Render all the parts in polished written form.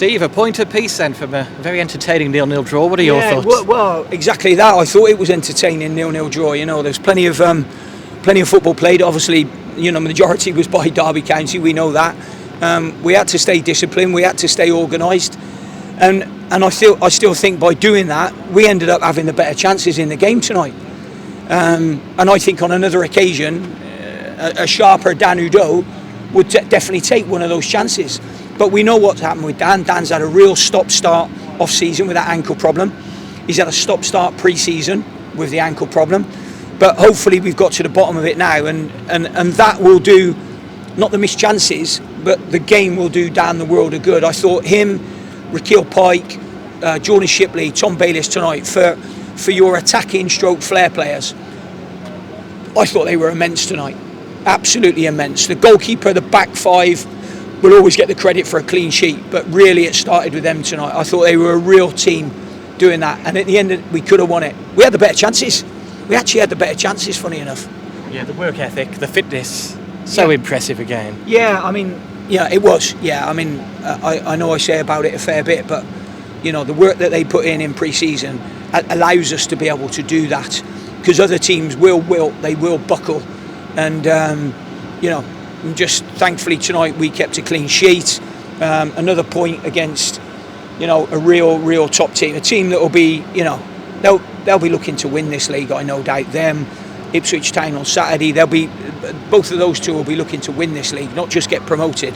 Steve, a point apiece then from a very entertaining 0-0 draw. What are your thoughts? Well, exactly that. I thought it was entertaining 0-0 draw. You know, there's plenty of football played. Obviously, you know, majority was by Derby County. We know that. We had to stay disciplined. We had to stay organised, and I still think by doing that we ended up having the better chances in the game tonight. And I think on another occasion, a sharper Dan Udoh would definitely take one of those chances. But we know what's happened with Dan. Dan's had a real stop-start off-season with that ankle problem. He's had a stop-start pre-season with the ankle problem. But hopefully we've got to the bottom of it now, and that will do, not the missed chances, but the game will do Dan the world of good. I thought him, Rakeal Pike, Jordan Shipley, Tom Bayliss tonight, for your attacking stroke flair players, I thought they were immense tonight. Absolutely immense. The goalkeeper, the back five, will always get the credit for a clean sheet, but really it started with them tonight. I thought they were a real team doing that, and at the end we could have won it. We had the better chances. We actually had the better chances, funny enough. Yeah, the work ethic, the fitness, so impressive again. Yeah, I mean, yeah, it was. Yeah, I mean, I know I say about it a fair bit, but you know, the work that they put in pre-season allows us to be able to do that, because other teams will buckle, and you know, just thankfully tonight we kept a clean sheet. Another point against, you know, a real top team, a team that will be, you know, they'll be looking to win this league. I no doubt them. Ipswich Town on Saturday. Both of those two will be looking to win this league, not just get promoted.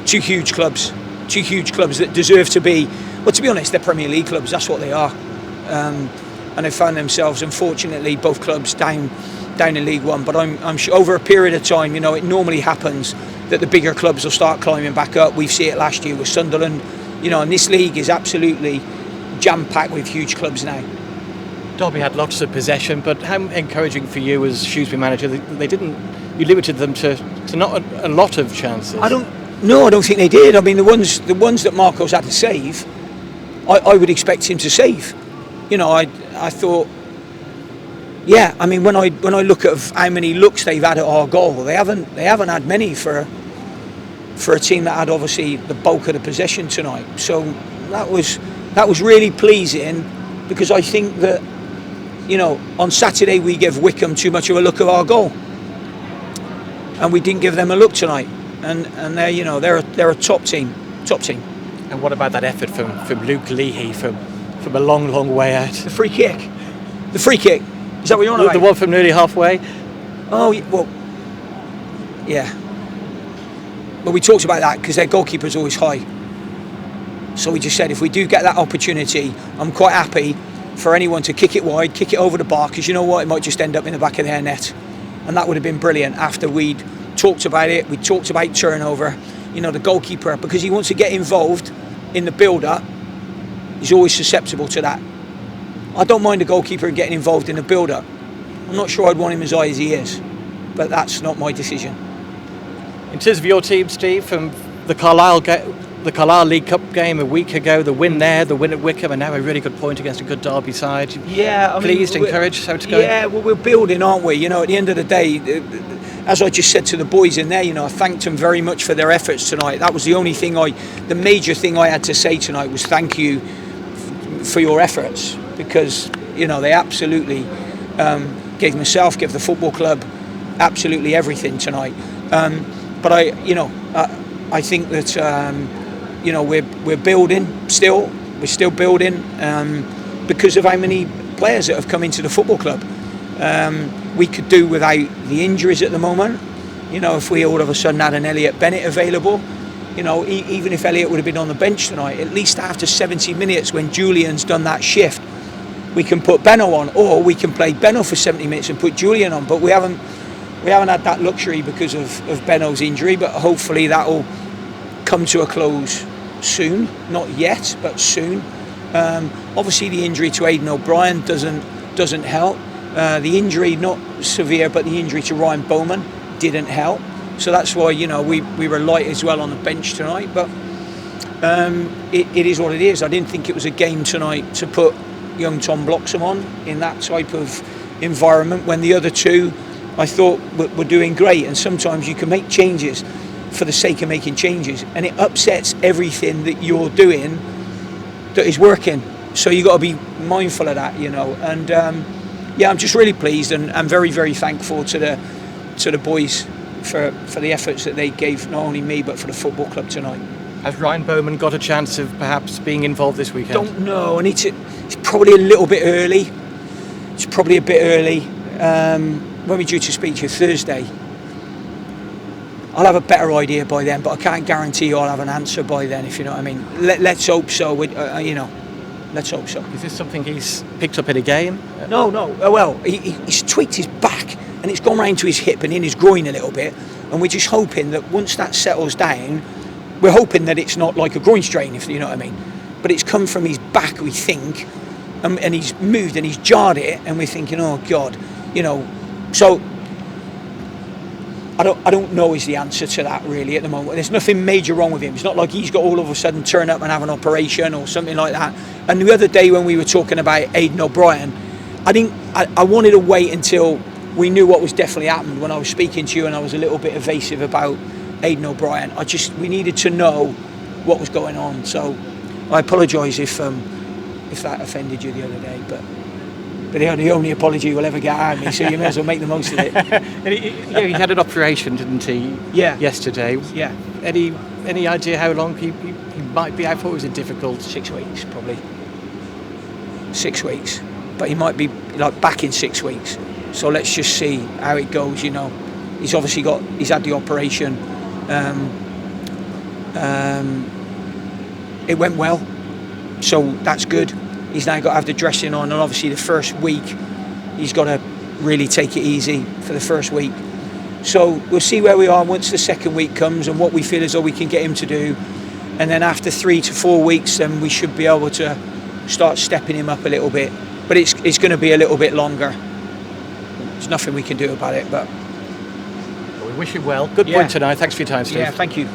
Two huge clubs that deserve to be. Well, to be honest, they're Premier League clubs. That's what they are. And they found themselves, unfortunately, both clubs down in League One. But I'm sure over a period of time, you know, it normally happens that the bigger clubs will start climbing back up. We've seen it last year with Sunderland, you know, and this league is absolutely jam-packed with huge clubs now. Derby had lots of possession, but how encouraging for you as Shrewsbury manager? You limited them to not a lot of chances. I don't think they did. I mean, the ones that Marcos had to save, I would expect him to save. You know, I thought, yeah. I mean, when I look at how many looks they've had at our goal, they haven't had many for a team that had obviously the bulk of the possession tonight. So that was really pleasing, because I think that, you know, on Saturday we gave Wickham too much of a look at our goal, and we didn't give them a look tonight. And they're, you know, they're a top team. And what about that effort from Luke Leahy from a long way out? The free kick. Is that what you're on about? The one from nearly halfway. Oh well, yeah. But we talked about that because their goalkeeper's always high. So we just said, if we do get that opportunity, I'm quite happy for anyone to kick it wide, kick it over the bar, because you know what, it might just end up in the back of their net, and that would have been brilliant. After we'd talked about it, we talked about turnover, you know, the goalkeeper, because he wants to get involved in the build-up, he's always susceptible to that. I don't mind the goalkeeper getting involved in the build-up. I'm not sure I'd want him as high as he is, but that's not my decision. In terms of your team, Steve, from the Carlisle League Cup game a week ago, the win there, the win at Wickham, and now a really good point against a good Derby side. Yeah, pleased, encouraged, how it's going? Yeah, well, we're building, aren't we? You know, at the end of the day, as I just said to the boys in there, you know, I thanked them very much for their efforts tonight. That was the major thing I had to say tonight was thank you for your efforts, because, you know, they absolutely gave the football club absolutely everything tonight. But I think that you know, we're building still. We're still building because of how many players that have come into the football club. We could do without the injuries at the moment. You know, if we all of a sudden had an Elliot Bennett available, you know, even if Elliot would have been on the bench tonight, at least after 70 minutes when Julian's done that shift, we can put Benno on, or we can play Benno for 70 minutes and put Julian on. But we haven't had that luxury because of Benno's injury, but hopefully that will come to a close soon. Not yet, but soon. Obviously the injury to Aidan O'Brien doesn't help. The injury, not severe, but the injury to Ryan Bowman didn't help. So that's why, you know, we were light as well on the bench tonight. But it is what it is. I didn't think it was a game tonight to put young Tom Bloxham on in that type of environment when the other two, I thought, were doing great. And sometimes you can make changes for the sake of making changes, and it upsets everything that you're doing that is working. So you got to be mindful of that, And I'm just really pleased, and I'm very, very thankful to the boys for the efforts that they gave, not only me but for the football club tonight. Has Ryan Bowman got a chance of perhaps being involved this weekend? Don't know. It's probably a little bit early. It's probably a bit early. When we're due to speak to you Thursday, I'll have a better idea by then, but I can't guarantee you I'll have an answer by then, if you know what I mean. Let's hope so. Let's hope so. Is this something he's picked up in a game? No. Well, he's tweaked his back, and it's gone round to his hip and in his groin a little bit, and we're just hoping that once that settles down, we're hoping that it's not like a groin strain, if you know what I mean. But it's come from his back, we think, and he's moved and he's jarred it, and we're thinking, oh God, So I don't know is the answer to that really at the moment. There's nothing major wrong with him. It's not like he's got all of a sudden turn up and have an operation or something like that. And the other day when we were talking about Aidan O'Brien, I wanted to wait until we knew what was definitely happened when I was speaking to you, and I was a little bit evasive about Aidan O'Brien. We needed to know what was going on. So I apologise if that offended you the other day, but the only apology you'll ever get out of me, so you may as well make the most of it. He had an operation, didn't he? Yeah. Yesterday. Yeah. Any idea how long he might be out for? Was it difficult? 6 weeks, probably. 6 weeks, but he might be back in 6 weeks. So let's just see how it goes. He's obviously he's had the operation. It went well, so that's good. He's now got to have the dressing on, and obviously the first week he's got to really take it easy for the first week. So we'll see where we are once the second week comes and what we feel as though we can get him to do, and then after 3 to 4 weeks then we should be able to start stepping him up a little bit, but it's going to be a little bit longer. There's nothing we can do about it, but we wish you well. Good point tonight. Thanks for your time, Steve. Yeah, thank you.